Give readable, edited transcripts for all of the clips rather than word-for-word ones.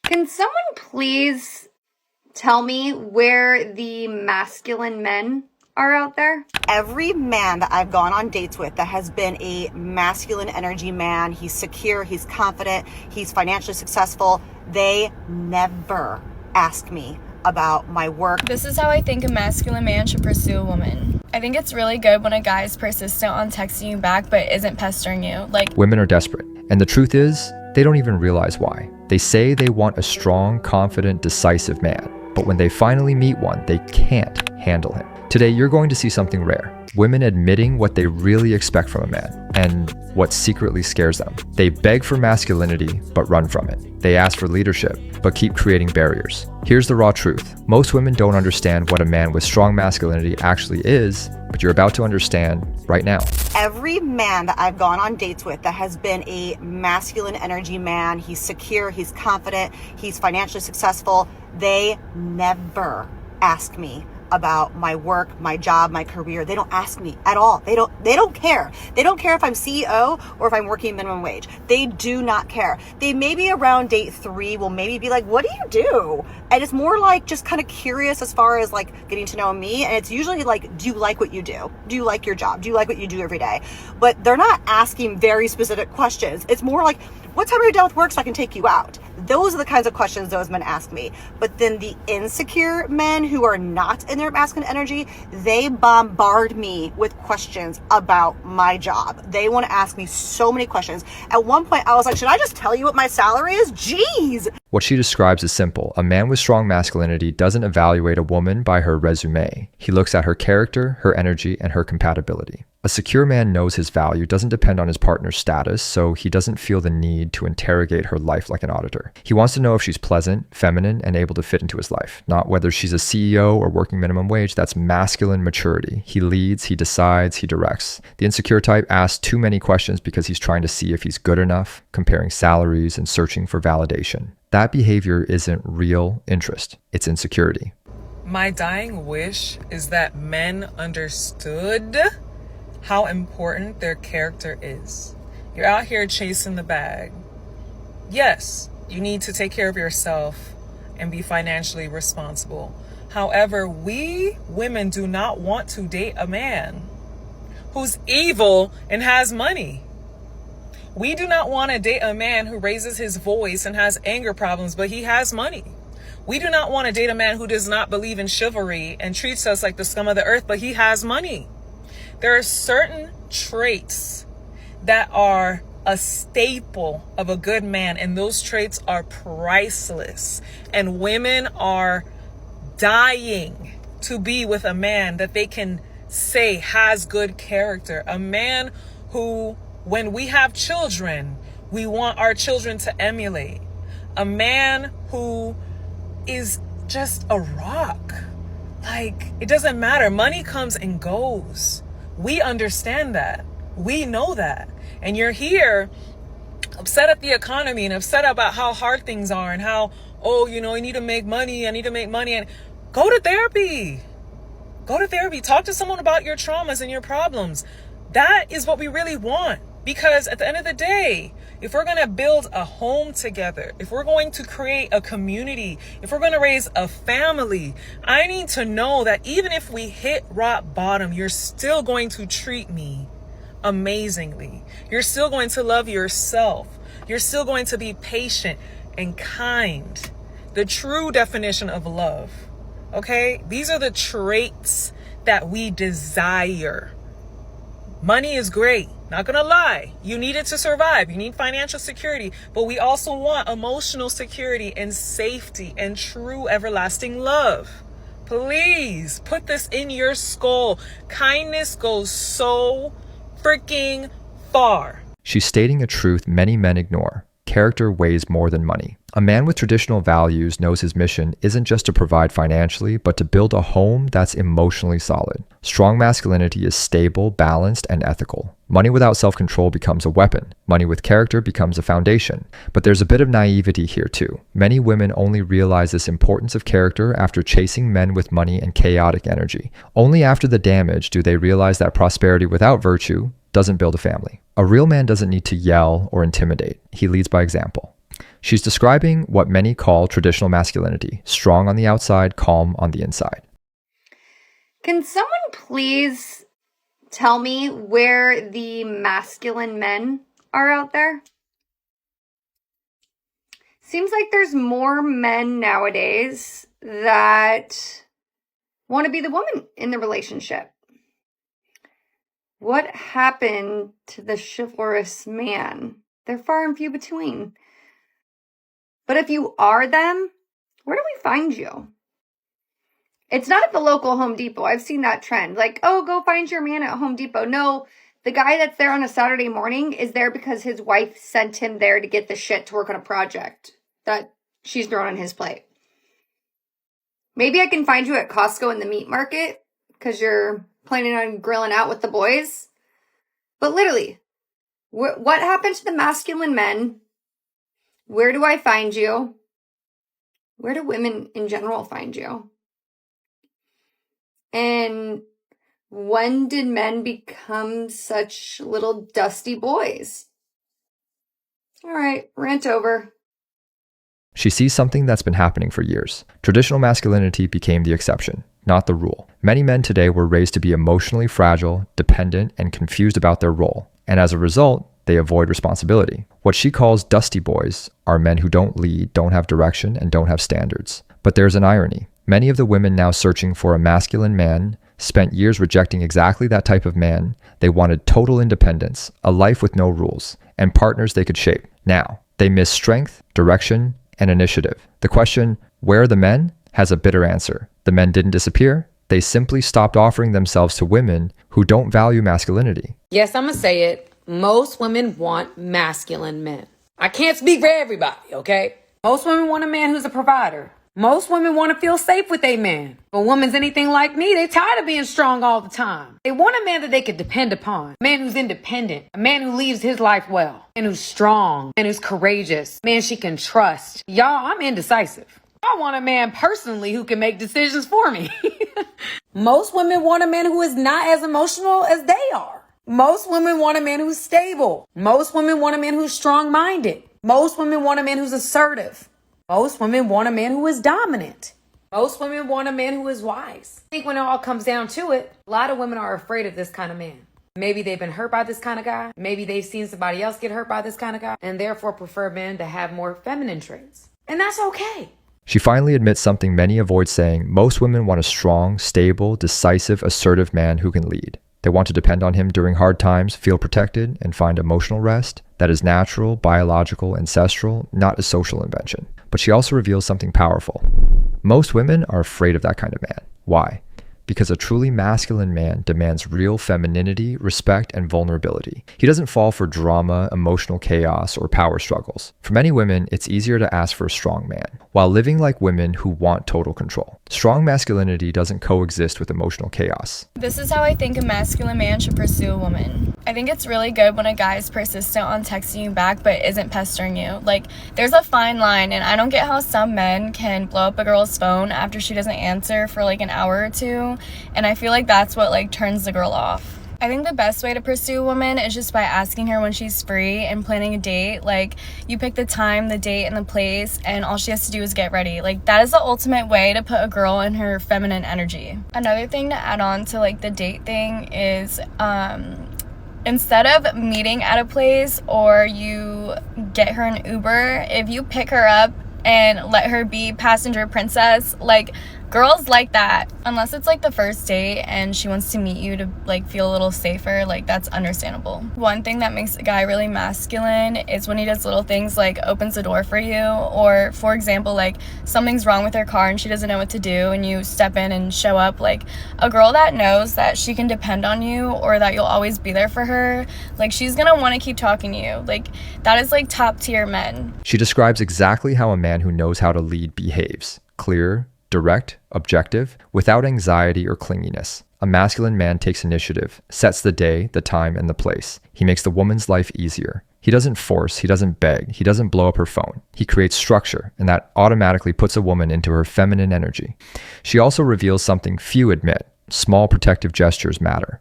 Can someone please tell me where the masculine men are out there? Every man that I've gone on dates with that has been a masculine energy man, he's secure, he's confident, he's financially successful, they never ask me about my work. This is how I think a masculine man should pursue a woman. I think it's really good when a guy is persistent on texting you back but isn't pestering you. Women are desperate, and the truth is, they don't even realize why. They say they want a strong, confident, decisive man, but when they finally meet one, they can't handle him. Today, you're going to see something rare. Women admitting what they really expect from a man and what secretly scares them. They beg for masculinity, but run from it. They ask for leadership, but keep creating barriers. Here's the raw truth. Most women don't understand what a man with strong masculinity actually is, but you're about to understand right now. Every man that I've gone on dates with that has been a masculine energy man, he's secure, he's confident, he's financially successful, they never ask me about my work, my job, my career. They don't ask me at all. They don't care. They don't care if I'm CEO or if I'm working minimum wage. They do not care. They maybe around date 3 will maybe be like, what do you do? And it's more like just kind of curious as far as like getting to know me. And it's usually like, do you like what you do? Do you like your job? Do you like what you do every day? But they're not asking very specific questions. It's more like, what time are you done with work so I can take you out? Those are the kinds of questions those men ask me. But then the insecure men who are not in their masculine energy, they bombard me with questions about my job. They want to ask me so many questions. At one point, I was like, should I just tell you what my salary is? Jeez. What she describes is simple. A man with strong masculinity doesn't evaluate a woman by her resume. He looks at her character, her energy, and her compatibility. A secure man knows his value doesn't depend on his partner's status, so he doesn't feel the need to interrogate her life like an auditor. He wants to know if she's pleasant, feminine, and able to fit into his life, not whether she's a CEO or working minimum wage. That's masculine maturity. He leads, he decides, he directs. The insecure type asks too many questions because he's trying to see if he's good enough, comparing salaries and searching for validation. That behavior isn't real interest, it's insecurity. My dying wish is that men understood how important their character is. You're out here chasing the bag. Yes, you need to take care of yourself and be financially responsible. However, we women do not want to date a man who's evil and has money. We do not want to date a man who raises his voice and has anger problems, but he has money. We do not want to date a man who does not believe in chivalry and treats us like the scum of the earth, but he has money. There are certain traits that are a staple of a good man, and those traits are priceless. And women are dying to be with a man that they can say has good character. A man who, when we have children, we want our children to emulate. A man who is just a rock. Like, it doesn't matter. Money comes and goes. We understand that. We know that. And you're here upset at the economy and upset about how hard things are and how, you need to make money. I need to make money. And go to therapy. Go to therapy. Talk to someone about your traumas and your problems. That is what we really want. Because at the end of the day, if we're going to build a home together, if we're going to create a community, if we're going to raise a family, I need to know that even if we hit rock bottom, you're still going to treat me amazingly. You're still going to love yourself. You're still going to be patient and kind. The true definition of love. Okay? These are the traits that we desire. Money is great. Not gonna lie, you need it to survive. You need financial security, but we also want emotional security and safety and true everlasting love. Please put this in your skull. Kindness goes so freaking far. She's stating a truth many men ignore. Character weighs more than money. A man with traditional values knows his mission isn't just to provide financially, but to build a home that's emotionally solid. Strong masculinity is stable, balanced, and ethical. Money without self-control becomes a weapon. Money with character becomes a foundation. But there's a bit of naivety here too. Many women only realize this importance of character after chasing men with money and chaotic energy. Only after the damage do they realize that prosperity without virtue doesn't build a family. A real man doesn't need to yell or intimidate. He leads by example. She's describing what many call traditional masculinity: strong on the outside, calm on the inside. Can someone please tell me where the masculine men are out there? Seems like there's more men nowadays that want to be the woman in the relationship. What happened to the chivalrous man? They're far and few between. But if you are them, where do we find you? It's not at the local Home Depot. I've seen that trend. Like, oh, go find your man at Home Depot. No, the guy that's there on a Saturday morning is there because his wife sent him there to get the shit to work on a project that she's thrown on his plate. Maybe I can find you at Costco in the meat market because you're planning on grilling out with the boys. But literally, what happened to the masculine men? Where do I find you? Where do women in general find you? And when did men become such little dusty boys? All right, rant over. She sees something that's been happening for years. Traditional masculinity became the exception, not the rule. Many men today were raised to be emotionally fragile, dependent, and confused about their role. And as a result, they avoid responsibility. What she calls dusty boys are men who don't lead, don't have direction, and don't have standards. But there's an irony. Many of the women now searching for a masculine man spent years rejecting exactly that type of man. They wanted total independence, a life with no rules, and partners they could shape. Now, they miss strength, direction, and initiative. The question, where are the men, has a bitter answer. The men didn't disappear. They simply stopped offering themselves to women who don't value masculinity. Yes, I'm going to say it. Most women want masculine men. I can't speak for everybody, okay? Most women want a man who's a provider. Most women want to feel safe with a man. If a woman's anything like me, they're tired of being strong all the time. They want a man that they can depend upon. A man who's independent. A man who leads his life well. A man who's strong. A man who's courageous. A man she can trust. Y'all, I'm indecisive. I want a man personally who can make decisions for me. Most women want a man who is not as emotional as they are. Most women want a man who's stable. Most women want a man who's strong-minded. Most women want a man who's assertive. Most women want a man who is dominant. Most women want a man who is wise. I think when it all comes down to it, a lot of women are afraid of this kind of man. Maybe they've been hurt by this kind of guy. Maybe they've seen somebody else get hurt by this kind of guy and therefore prefer men to have more feminine traits. And that's okay. She finally admits something many avoid saying. Most women want a strong, stable, decisive, assertive man who can lead. They want to depend on him during hard times, feel protected, and find emotional rest that is natural, biological, ancestral, not a social invention. But she also reveals something powerful. Most women are afraid of that kind of man. Why? Because a truly masculine man demands real femininity, respect, and vulnerability. He doesn't fall for drama, emotional chaos, or power struggles. For many women, it's easier to ask for a strong man, while living like women who want total control. Strong masculinity doesn't coexist with emotional chaos. This is how I think a masculine man should pursue a woman. I think it's really good when a guy is persistent on texting you back but isn't pestering you. Like, there's a fine line, and I don't get how some men can blow up a girl's phone after she doesn't answer for like an hour or two, and I feel like that's what like turns the girl off. I think the best way to pursue a woman is just by asking her when she's free and planning a date. Like, you pick the time, the date, and the place, and all she has to do is get ready. Like, that is the ultimate way to put a girl in her feminine energy. Another thing to add on to like the date thing is instead of meeting at a place or you get her an Uber, if you pick her up and let her be passenger princess, like, girls like that. Unless it's like the first date and she wants to meet you to like feel a little safer, like, that's understandable. One thing that makes a guy really masculine is when he does little things like opens the door for you, or for example, like something's wrong with her car and she doesn't know what to do and you step in and show up. Like, a girl that knows that she can depend on you or that you'll always be there for her, like, she's gonna want to keep talking to you. Like, that is like top tier men. She describes exactly how a man who knows how to lead behaves: clear, direct, objective, without anxiety or clinginess. A masculine man takes initiative, sets the day, the time, and the place. He makes the woman's life easier. He doesn't force, he doesn't beg, he doesn't blow up her phone. He creates structure, and that automatically puts a woman into her feminine energy. She also reveals something few admit: small protective gestures matter.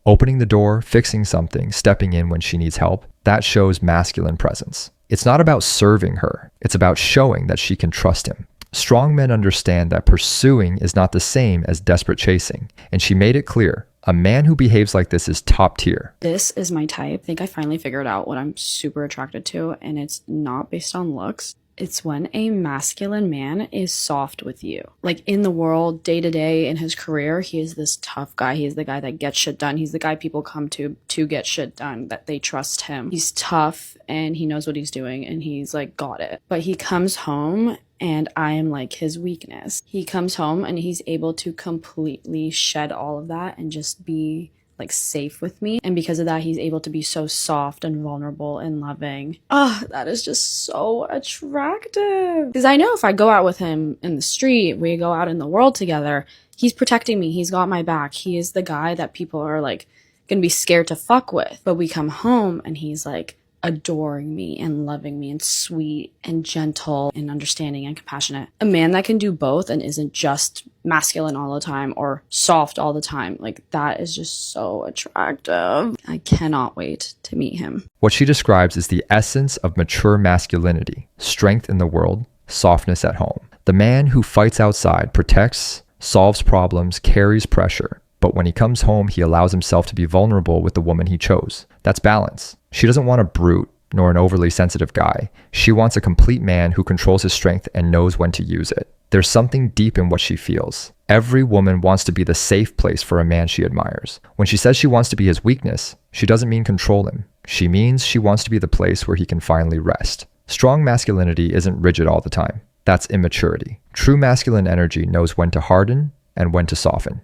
Opening the door, fixing something, stepping in when she needs help, that shows masculine presence. It's not about serving her. It's about showing that she can trust him. Strong men understand that pursuing is not the same as desperate chasing, and she made it clear. A man who behaves like this is top tier. This is my type. I think I finally figured out what I'm super attracted to, and it's not based on looks. It's when a masculine man is soft with you. Like in the world, day to day, in his career, he is this tough guy. He's the guy that gets shit done. He's the guy people come to get shit done, that they trust him. He's tough and he knows what he's doing and he's like got it. But he comes home and I am like his weakness. He comes home and he's able to completely shed all of that and just be like safe with me, and because of that he's able to be so soft and vulnerable and loving. That is just so attractive, because I know if I go out with him in the street, we go out in the world together, he's protecting me, he's got my back, he is the guy that people are like gonna be scared to fuck with. But we come home and he's like adoring me and loving me and sweet and gentle and understanding and compassionate. A man that can do both and isn't just masculine all the time or soft all the time, like that is just so attractive. I cannot wait to meet him. What she describes is the essence of mature masculinity: strength in the world, softness at home. The man who fights outside, protects, solves problems, carries pressure. But when he comes home, he allows himself to be vulnerable with the woman he chose. That's balance. She doesn't want a brute nor an overly sensitive guy. She wants a complete man who controls his strength and knows when to use it. There's something deep in what she feels. Every woman wants to be the safe place for a man she admires. When she says she wants to be his weakness, she doesn't mean control him. She means she wants to be the place where he can finally rest. Strong masculinity isn't rigid all the time. That's immaturity. True masculine energy knows when to harden and when to soften.